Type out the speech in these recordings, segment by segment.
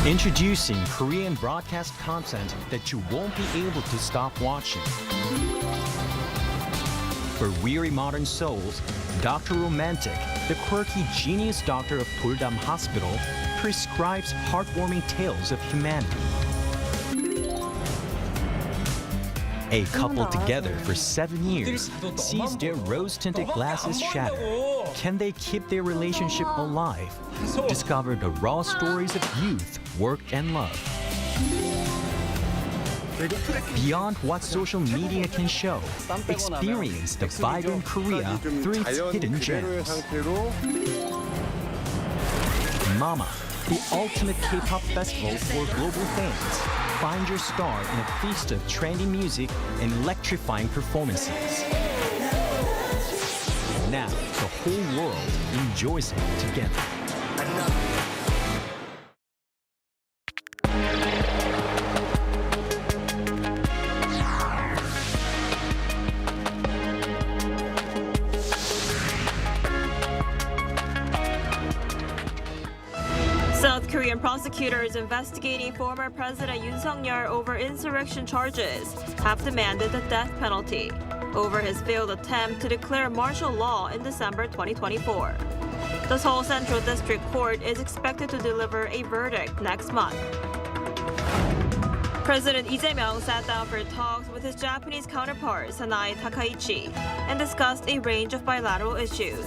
Introducing Korean broadcast content that you won't be able to stop watching. For weary modern souls, Dr. Romantic, the quirky genius doctor of Puldam Hospital, prescribes heartwarming tales of humanity. A couple together for 7 years sees their rose-tinted glasses shatter. Can they keep their relationship alive? Discover the raw stories of youth, work, and love. Beyond what social media can show, experience the vibrant Korea through its hidden gems. Mama, the ultimate K-pop festival for global fans. Find your star in a feast of trendy music and electrifying performances. Now, the whole world enjoys it together. South Korean prosecutors investigating former President Yoon Suk-yeol over insurrection charges have demanded the death penalty over his failed attempt to declare martial law in December 2024. The Seoul Central District Court is expected to deliver a verdict next month. President Lee Jae-myung sat down for talks with his Japanese counterpart, Lee-Takaichi, and discussed a range of bilateral issues.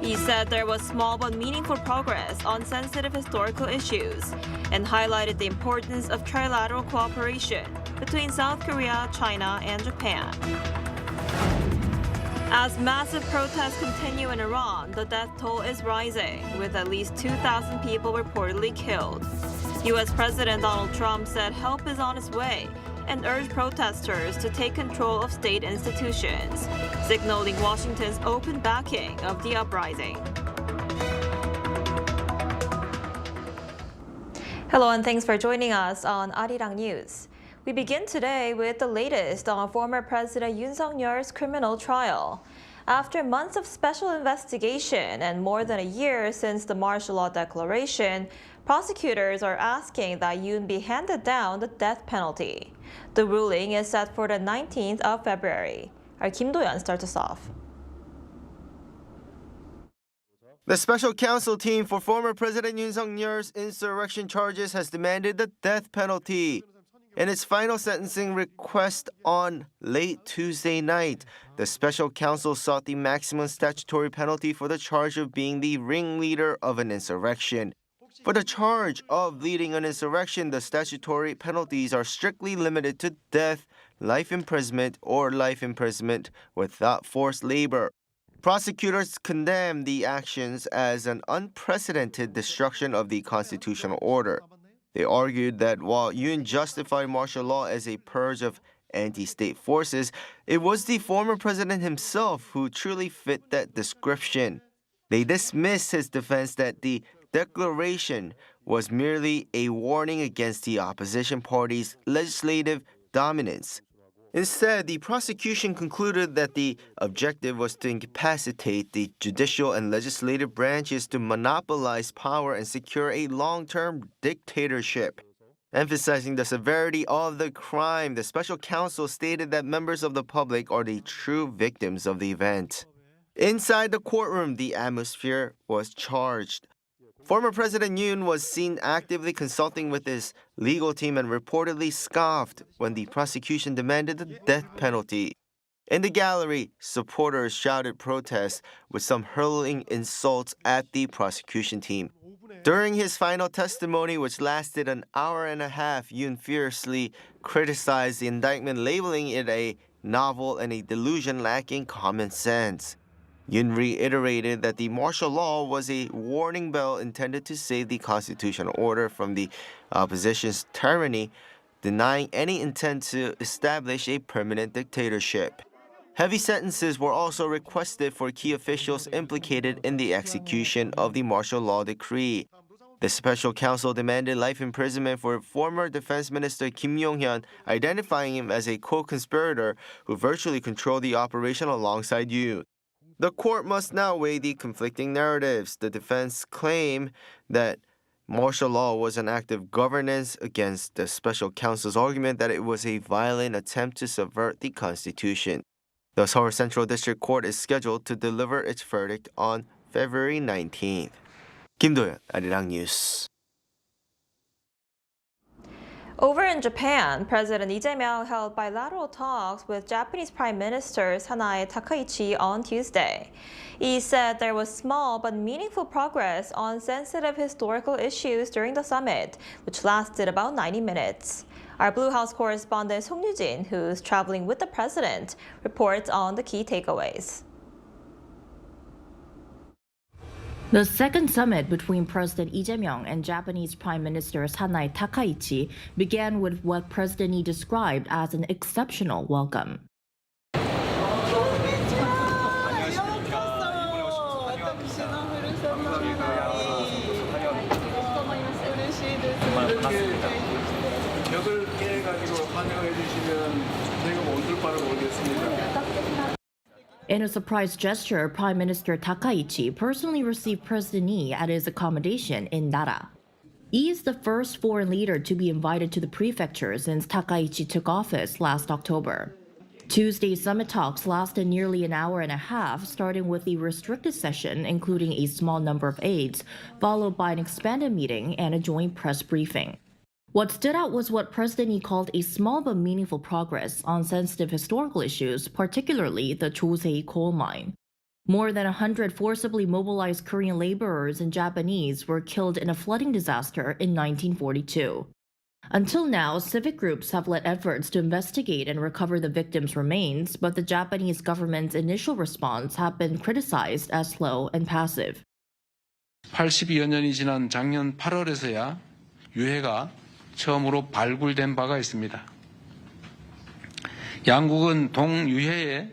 He said there was small but meaningful progress on sensitive historical issues and highlighted the importance of trilateral cooperation between South Korea, China, and Japan. As massive protests continue in Iran, the death toll is rising, with at least 2,000 people reportedly killed. U.S. President Donald Trump said help is on its way and urged protesters to take control of state institutions, signaling Washington's open backing of the uprising. Hello and thanks for joining us on Arirang News. We begin today with the latest on former President Yoon Suk-yeol's criminal trial. After months of special investigation and more than a year since the martial law declaration, prosecutors are asking that Yoon be handed down the death penalty. The ruling is set for the 19th of February. Our Kim Do-yeon starts us off. The special counsel team for former President Yoon Suk-yeol's insurrection charges has demanded the death penalty. In its final sentencing request on late Tuesday night, the special counsel sought the maximum statutory penalty for the charge of being the ringleader of an insurrection. For the charge of leading an insurrection, the statutory penalties are strictly limited to death, life imprisonment, or life imprisonment without forced labor. Prosecutors condemn the actions as an unprecedented destruction of the constitutional order. They argued that while Yoon justified martial law as a purge of anti-state forces, it was the former president himself who truly fit that description. They dismissed his defense that the declaration was merely a warning against the opposition party's legislative dominance. Instead, the prosecution concluded that the objective was to incapacitate the judicial and legislative branches to monopolize power and secure a long-term dictatorship. Emphasizing the severity of the crime, the special counsel stated that members of the public are the true victims of the event. Inside the courtroom, the atmosphere was charged. Former President Yoon was seen actively consulting with his legal team and reportedly scoffed when the prosecution demanded the death penalty. In the gallery, supporters shouted protests, with some hurling insults at the prosecution team. During his final testimony, which lasted an hour and a half, Yoon fiercely criticized the indictment, labeling it a novel and a delusion lacking common sense. Yoon reiterated that the martial law was a warning bell intended to save the constitutional order from the opposition's tyranny, denying any intent to establish a permanent dictatorship. Heavy sentences were also requested for key officials implicated in the execution of the martial law decree. The special counsel demanded life imprisonment for former Defense Minister Kim Yong-hyun, identifying him as a co-conspirator who virtually controlled the operation alongside Yoon. The court must now weigh the conflicting narratives. The defense claim that martial law was an act of governance against the special counsel's argument that it was a violent attempt to subvert the Constitution. The Seoul Central District Court is scheduled to deliver its verdict on February 19th. 김도현, Arirang News. Over in Japan, President Lee Jae-myung held bilateral talks with Japanese Prime Minister Sanae Takaichi on Tuesday. Lee said there was small but meaningful progress on sensitive historical issues during the summit, which lasted about 90 minutes. Our Blue House correspondent Horyuji, who's traveling with the president, reports on the key takeaways. The second summit between President Lee Jae-myung and Japanese Prime Minister Sanae Takaichi began with what President Lee described as an exceptional welcome. In a surprise gesture, Prime Minister Takaichi personally received President Lee at his accommodation in Nara. Lee is the first foreign leader to be invited to the prefecture since Takaichi took office last October. Tuesday's summit talks lasted nearly an hour and a half, starting with a restricted session including a small number of aides, followed by an expanded meeting and a joint press briefing. What stood out was what President Lee called a small but meaningful progress on sensitive historical issues, particularly the Chosei coal mine. More than 100 forcibly mobilized Korean laborers and Japanese were killed in a flooding disaster in 1942. Until now, civic groups have led efforts to investigate and recover the victims' remains, but the Japanese government's initial response have been criticized as slow and passive. 82여 년이 지난 작년 8월에서야 유해가 처음으로 발굴된 바가 있습니다. 양국은 동유해의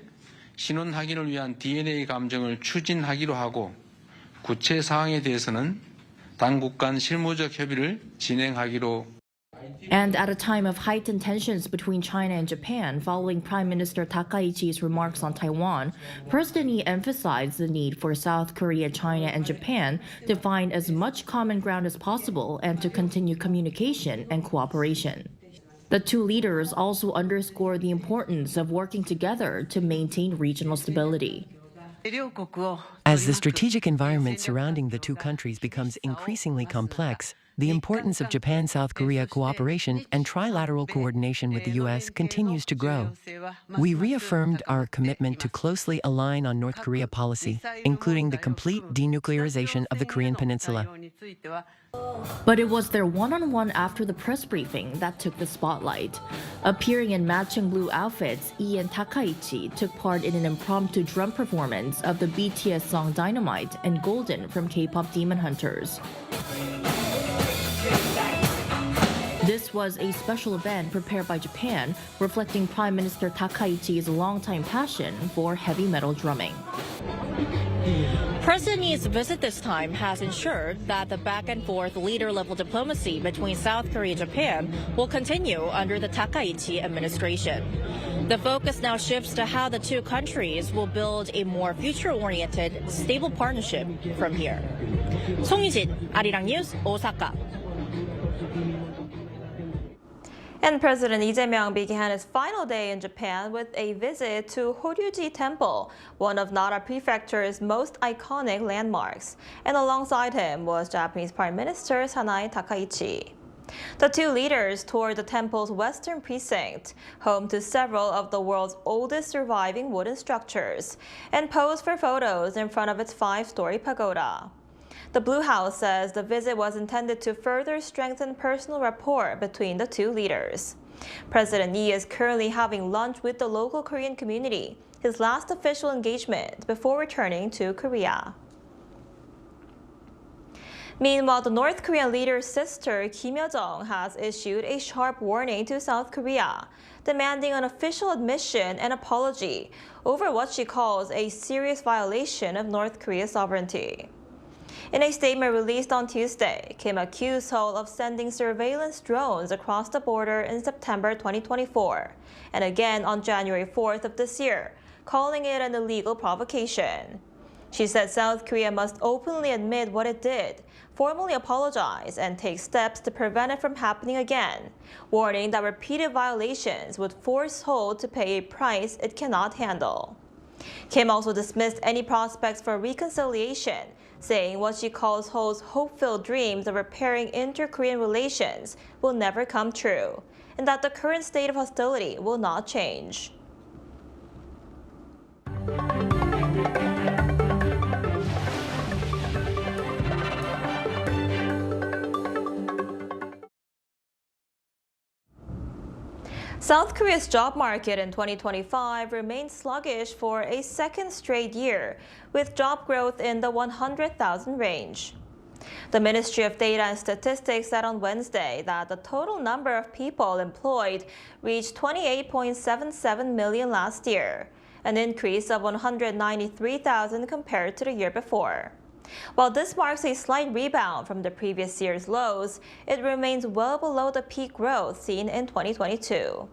신원 확인을 위한 DNA 감정을 추진하기로 하고 구체 사항에 대해서는 당국 간 실무적 협의를 진행하기로. And at a time of heightened tensions between China and Japan following Prime Minister Takaichi's remarks on Taiwan, President Lee emphasized the need for South Korea, China, and Japan to find as much common ground as possible and to continue communication and cooperation. The two leaders also underscored the importance of working together to maintain regional stability. As the strategic environment surrounding the two countries becomes increasingly complex, the importance of Japan-South Korea cooperation and trilateral coordination with the U.S. continues to grow. We reaffirmed our commitment to closely align on North Korea policy, including the complete denuclearization of the Korean Peninsula. But it was their one-on-one after the press briefing that took the spotlight. Appearing in matching blue outfits, Lee and Takaichi took part in an impromptu drum performance of the BTS song Dynamite and Golden from K-pop Demon Hunters. This was a special event prepared by Japan, reflecting Prime Minister Takaichi's longtime passion for heavy metal drumming. President Lee's visit this time has ensured that the back-and-forth leader-level diplomacy between South Korea and Japan will continue under the Takaichi administration. The focus now shifts to how the two countries will build a more future-oriented, stable partnership from here. 송유진, Arirang News, Osaka. And President Lee Jae-myung began his final day in Japan with a visit to Horyuji Temple, one of Nara Prefecture's most iconic landmarks. And alongside him was Japanese Prime Minister Sanae Takaichi. The two leaders toured the temple's western precinct, home to several of the world's oldest surviving wooden structures, and posed for photos in front of its 5-story pagoda. The Blue House says the visit was intended to further strengthen personal rapport between the two leaders. President Lee is currently having lunch with the local Korean community, his last official engagement before returning to Korea. Meanwhile, the North Korean leader's sister, Kim Yo-jong, has issued a sharp warning to South Korea, demanding an official admission and apology over what she calls a serious violation of North Korea's sovereignty. In a statement released on Tuesday, Kim accused Seoul of sending surveillance drones across the border in September 2024, and again on January 4th of this year, calling it an illegal provocation. She said South Korea must openly admit what it did, formally apologize, and take steps to prevent it from happening again, warning that repeated violations would force Seoul to pay a price it cannot handle. Kim also dismissed any prospects for reconciliation, saying what she calls Seoul's hope-filled dreams of repairing inter-Korean relations will never come true, and that the current state of hostility will not change. South Korea's job market in 2025 remained sluggish for a second straight year, with job growth in the 100,000 range. The Ministry of Data and Statistics said on Wednesday that the total number of people employed reached 28.77 million last year, an increase of 193,000 compared to the year before. While this marks a slight rebound from the previous year's lows, it remains well below the peak growth seen in 2022.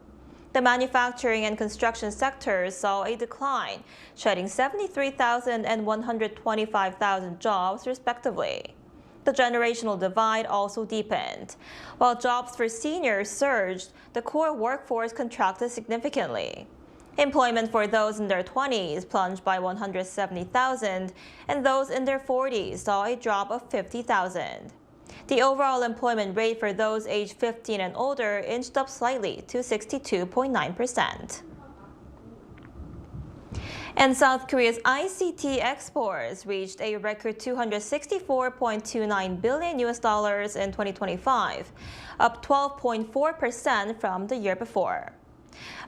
The manufacturing and construction sectors saw a decline, shedding 73,000 and 125,000 jobs respectively. The generational divide also deepened. While jobs for seniors surged, the core workforce contracted significantly. Employment for those in their 20s plunged by 170,000, and those in their 40s saw a drop of 50,000. The overall employment rate for those aged 15 and older inched up slightly to 62.9%. And South Korea's ICT exports reached a record $264.29 billion in 2025, up 12.4% from the year before.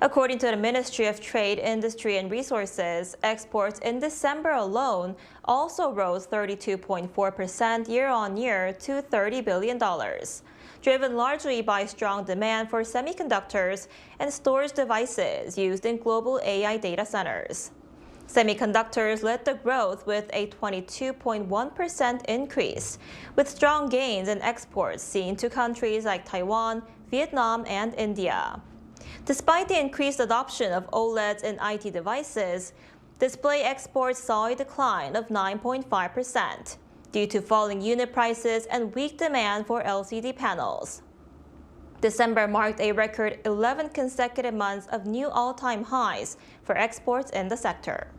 According to the Ministry of Trade, Industry and Resources, exports in December alone also rose 32.4% year-on-year to $30 billion, driven largely by strong demand for semiconductors and storage devices used in global AI data centers. Semiconductors led the growth with a 22.1% increase, with strong gains in exports seen to countries like Taiwan, Vietnam, and India. Despite the increased adoption of OLEDs in IT devices, display exports saw a decline of 9.5% due to falling unit prices and weak demand for LCD panels. December marked a record 11 consecutive months of new all-time highs for exports in the sector.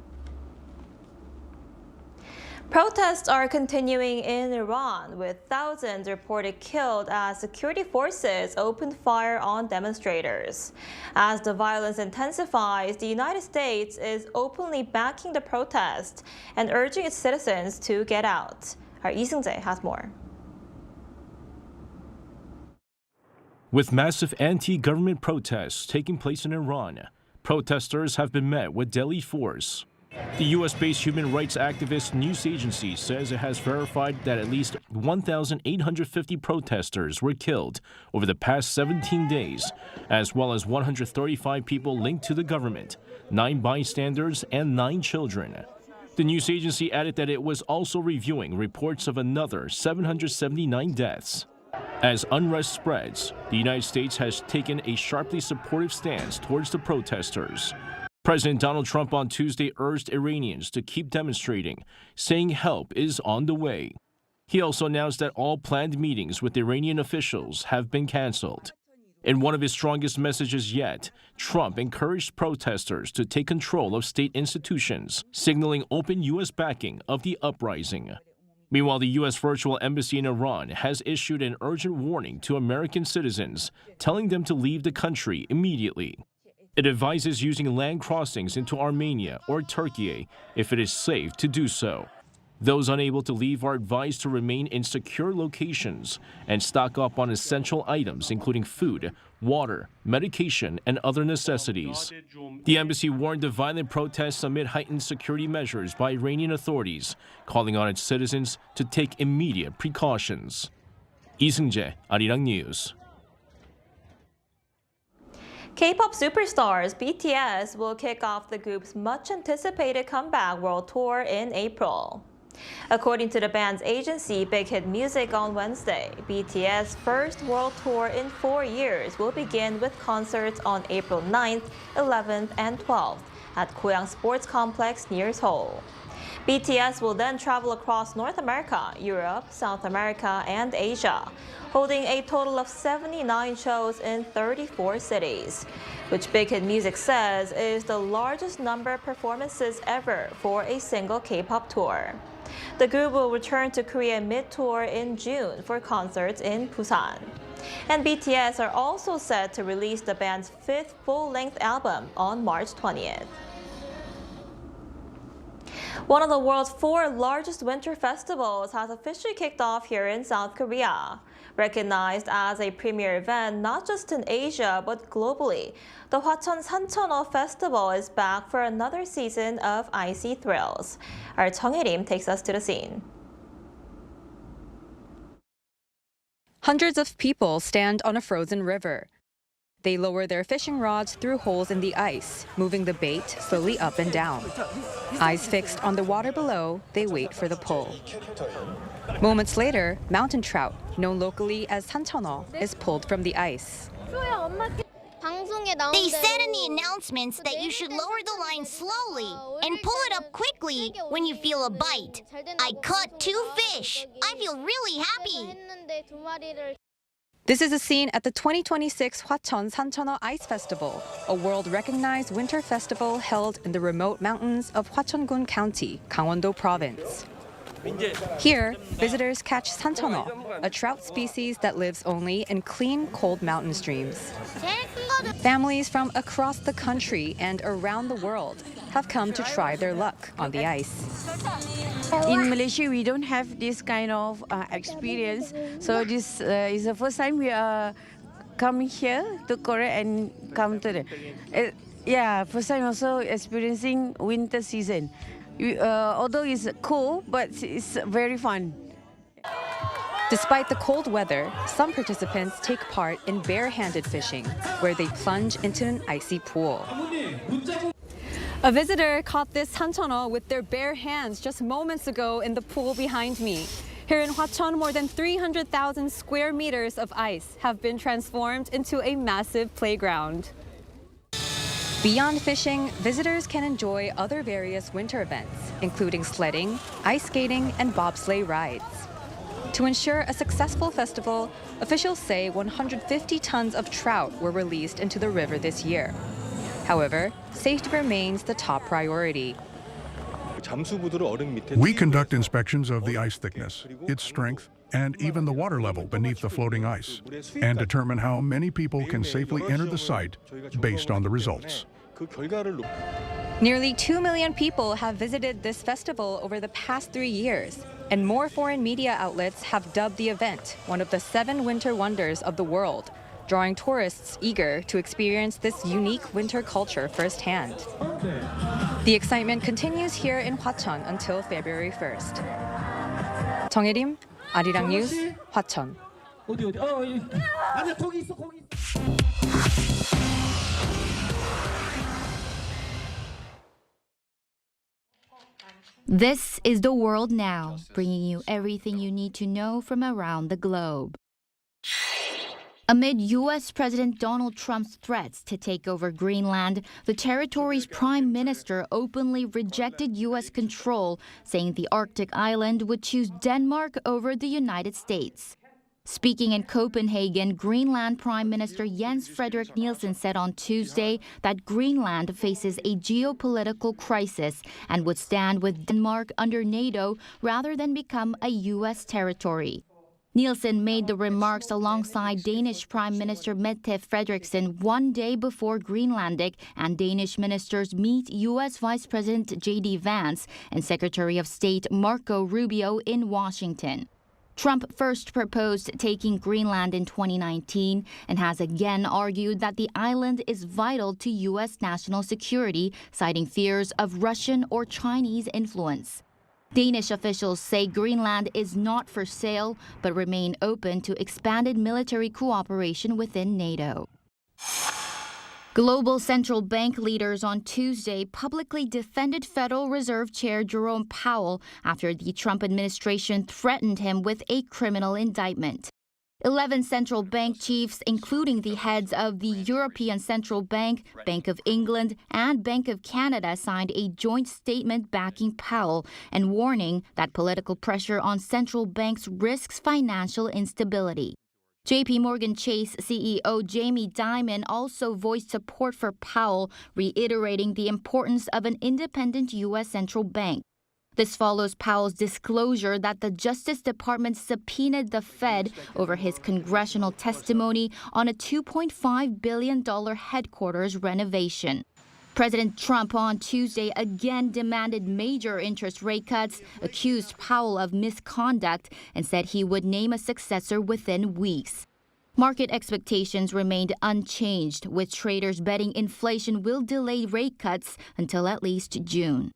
Protests are continuing in Iran, with thousands reported killed as security forces opened fire on demonstrators. As the violence intensifies, the United States is openly backing the protest and urging its citizens to get out. Our Lee Seung-jae has more. With massive anti-government protests taking place in Iran, protesters have been met with deadly force. The U.S.-based human rights activist news agency says it has verified that at least 1,850 protesters were killed over the past 17 days, as well as 135 people linked to the government, 9 bystanders, and 9 children. The news agency added that it was also reviewing reports of another 779 deaths. As unrest spreads, the United States has taken a sharply supportive stance towards the protesters. President Donald Trump on Tuesday urged Iranians to keep demonstrating, saying help is on the way. He also announced that all planned meetings with Iranian officials have been canceled. In one of his strongest messages yet, Trump encouraged protesters to take control of state institutions, signaling open U.S. backing of the uprising. Meanwhile, the U.S. virtual embassy in Iran has issued an urgent warning to American citizens, telling them to leave the country immediately. It advises using land crossings into Armenia or Turkey if it is safe to do so. Those unable to leave are advised to remain in secure locations and stock up on essential items including food, water, medication, and other necessities. The embassy warned of violent protests amid heightened security measures by Iranian authorities, calling on its citizens to take immediate precautions. Lee Seung-jae, Arirang News. K-pop superstars BTS will kick off the group's much-anticipated comeback world tour in April. According to the band's agency Big Hit Music on Wednesday, BTS's first world tour in 4 years will begin with concerts on April 9th, 11th, and 12th at Goyang Sports Complex near Seoul. BTS will then travel across North America, Europe, South America, and Asia, holding a total of 79 shows in 34 cities, which Big Hit Music says is the largest number of performances ever for a single K-pop tour. The group will return to Korea mid-tour in June for concerts in Busan. And BTS are also set to release the band's 5th full-length album on March 20th. One of the world's 4 largest winter festivals has officially kicked off here in South Korea. Recognized as a premier event not just in Asia but globally, the Hwacheon Sancheoneo Festival is back for another season of icy thrills. Our Jeong-il takes us to the scene. Hundreds of people stand on a frozen river. They lower their fishing rods through holes in the ice, moving the bait slowly up and down. Eyes fixed on the water below, they wait for the pull. Moments later, mountain trout, known locally as Sancheoneo, is pulled from the ice. They said in the announcements that you should lower the line slowly and pull it up quickly when you feel a bite. I caught 2 fish. I feel really happy. This is a scene at the 2026 Hwacheon Sancheoneo Ice Festival, a world-recognized winter festival held in the remote mountains of Hwacheon-gun County, Gangwon-do Province. Here, visitors catch Sancheoneo, a trout species that lives only in clean, cold mountain streams. Families from across the country and around the world have come to try their luck on the ice. In Malaysia, we don't have this kind of experience. So this is the first time we are coming here to Korea and come to the... first time also experiencing winter season. Although it's cold, but it's very fun. Despite the cold weather, some participants take part in bare-handed fishing, where they plunge into an icy pool. A visitor caught this Sancheoneo with their bare hands just moments ago in the pool behind me. Here in Hwacheon, more than 300,000 square meters of ice have been transformed into a massive playground. Beyond fishing, visitors can enjoy other various winter events, including sledding, ice skating, and bobsleigh rides. To ensure a successful festival, officials say 150 tons of trout were released into the river this year. However, safety remains the top priority. We conduct inspections of the ice thickness, its strength, and even the water level beneath the floating ice, and determine how many people can safely enter the site based on the results. Nearly 2 million people have visited this festival over the past 3 years, and more foreign media outlets have dubbed the event one of the 7 winter wonders of the world, drawing tourists eager to experience this unique winter culture firsthand. The excitement continues here in Hwacheon until February 1st. Jeong-il, Arirang News, Hwacheon. This is The World Now, bringing you everything you need to know from around the globe. Amid U.S. President Donald Trump's threats to take over Greenland, the territory's prime minister openly rejected U.S. control, saying the Arctic island would choose Denmark over the United States. Speaking in Copenhagen, Greenland Prime Minister Jens Frederik Nielsen said on Tuesday that Greenland faces a geopolitical crisis and would stand with Denmark under NATO rather than become a U.S. territory. Nielsen made the remarks alongside Danish Prime Minister Mette Frederiksen one day before Greenlandic and Danish ministers meet U.S. Vice President J.D. Vance and Secretary of State Marco Rubio in Washington. Trump first proposed taking Greenland in 2019 and has again argued that the island is vital to U.S. national security, citing fears of Russian or Chinese influence. Danish officials say Greenland is not for sale, but remain open to expanded military cooperation within NATO. Global central bank leaders on Tuesday publicly defended Federal Reserve Chair Jerome Powell after the Trump administration threatened him with a criminal indictment. 11 central bank chiefs, including the heads of the European Central Bank, Bank of England, and Bank of Canada, signed a joint statement backing Powell and warning that political pressure on central banks risks financial instability. JP Morgan Chase CEO Jamie Dimon also voiced support for Powell, reiterating the importance of an independent U.S. central bank. This follows Powell's disclosure that the Justice Department subpoenaed the Fed over his congressional testimony on a $2.5 billion headquarters renovation. President Trump on Tuesday again demanded major interest rate cuts, accused Powell of misconduct, and said he would name a successor within weeks. Market expectations remained unchanged, with traders betting inflation will delay rate cuts until at least June.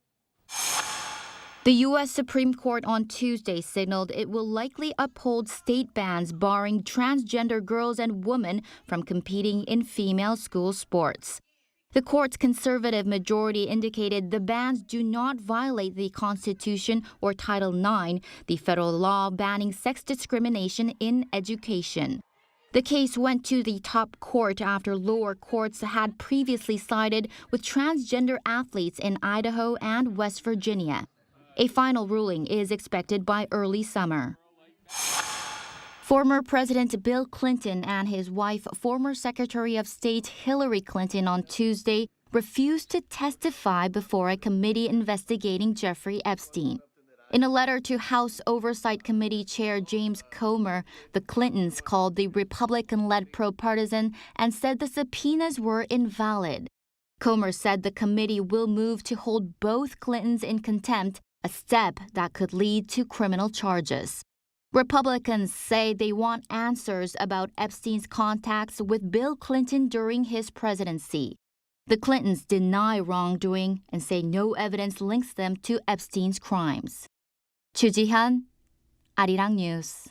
The U.S. Supreme Court on Tuesday signaled it will likely uphold state bans barring transgender girls and women from competing in female school sports. The court's conservative majority indicated the bans do not violate the Constitution or Title IX, the federal law banning sex discrimination in education. The case went to the top court after lower courts had previously sided with transgender athletes in Idaho and West Virginia. A final ruling is expected by early summer. Former President Bill Clinton and his wife, former Secretary of State Hillary Clinton, on Tuesday refused to testify before a committee investigating Jeffrey Epstein. In a letter to House Oversight Committee Chair James Comer, the Clintons called the Republican-led pro-partisan and said the subpoenas were invalid. Comer said the committee will move to hold both Clintons in contempt, a step that could lead to criminal charges. Republicans say they want answers about Epstein's contacts with Bill Clinton during his presidency. The Clintons deny wrongdoing and say no evidence links them to Epstein's crimes. 주지현, 아리랑 뉴스.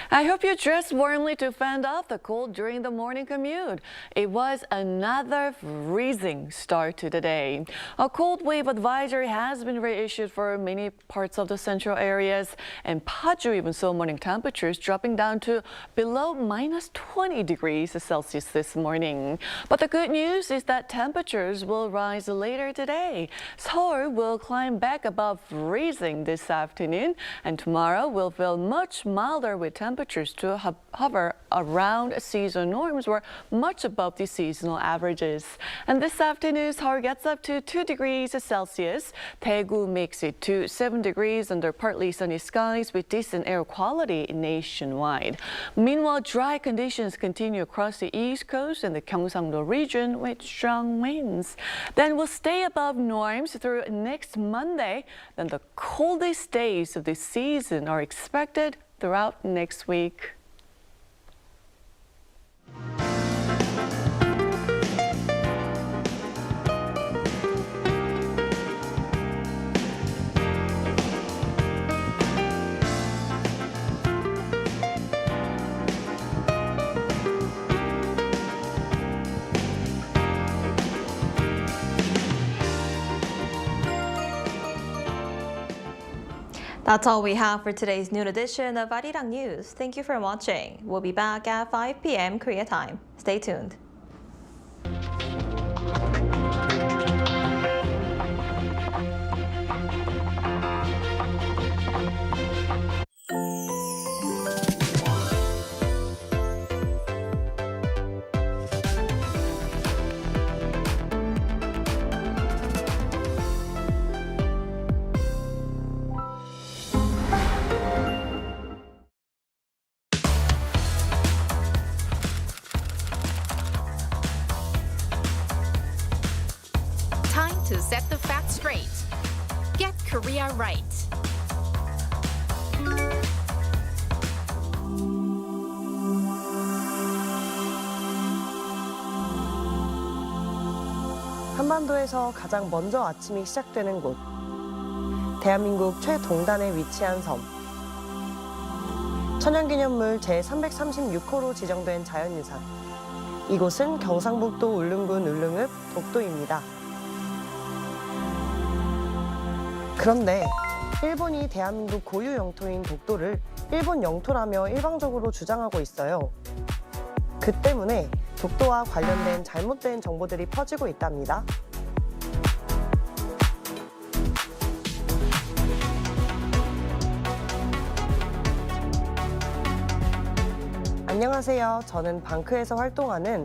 I hope you dressed warmly to fend off the cold during the morning commute. It was another freezing start to the day. A cold wave advisory has been reissued for many parts of the central areas, and Paju even saw morning temperatures dropping down to below minus 20 degrees Celsius this morning. But the good news is that temperatures will rise later today. Seoul will climb back above freezing this afternoon, and tomorrow will feel much milder with temperatures to hover around seasonal norms or much above the seasonal averages. And this afternoon, Seoul gets up to 2 degrees Celsius. Daegu makes it to 7 degrees under partly sunny skies with decent air quality nationwide. Meanwhile, dry conditions continue across the East Coast and the Gyeongsangdo region with strong winds. Then we'll stay above norms through next Monday. Then the coldest days of the season are expected throughout next week. That's all we have for today's noon edition of Arirang News. Thank you for watching. We'll be back at 5 p.m. Korea time. Stay tuned. To set the facts straight. Get Korea right. 한반도에서 가장 먼저 아침이 시작되는 곳. 대한민국 최동단에 위치한 섬. 천연기념물 제336호로 지정된 자연유산. 이곳은 경상북도 울릉군 울릉읍 독도입니다. 그런데 일본이 대한민국 고유 영토인 독도를 일본 영토라며 일방적으로 주장하고 있어요. 그 때문에 독도와 관련된 잘못된 정보들이 퍼지고 있답니다. 안녕하세요. 저는 방크에서 활동하는